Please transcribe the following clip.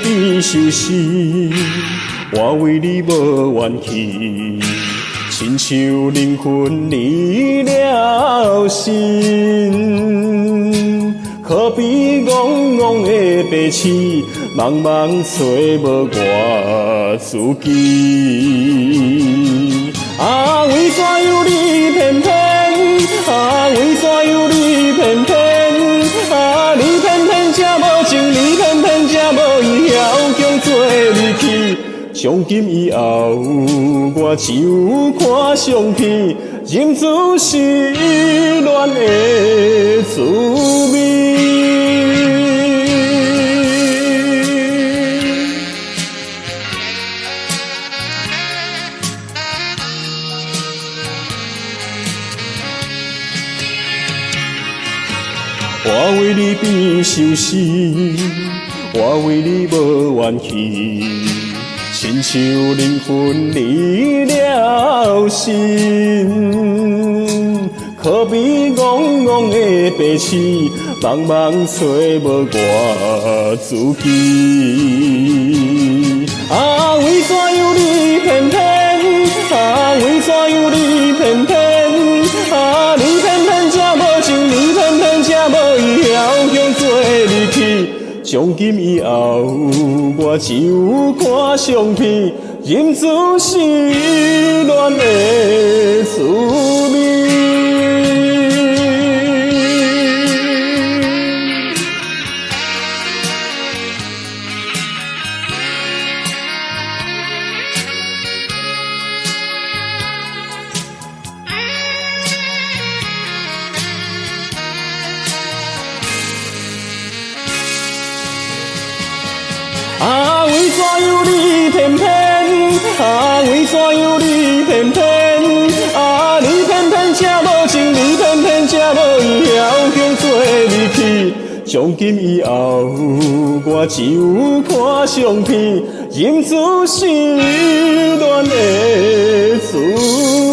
变受死，我为你无怨气，亲像灵魂离了心。可比怣怣的白痴，茫茫找无我自己。啊，为怎样你偏偏？啊，为怎样你偏偏？啊，你偏偏这无情，你偏偏这无义，要强做离去。从今以后，我只有看相片，忍住失恋的滋味。我为你变受死，我为你无怨气，亲像灵魂离了心。可比怣怣的白痴，茫茫找无我自己。啊，为怎样你偏偏？啊，为怎样你偏偏？啊，你偏偏这无情，你偏偏这无义，要强做离去。从今以后，我只有看相片，忍住失恋的滋味。啊，为怎样你偏偏？啊，为怎样你偏偏？啊，你偏偏这无情，你偏偏这无义，要强做离去。从今以后，我只有看相片，忍住失恋的滋味。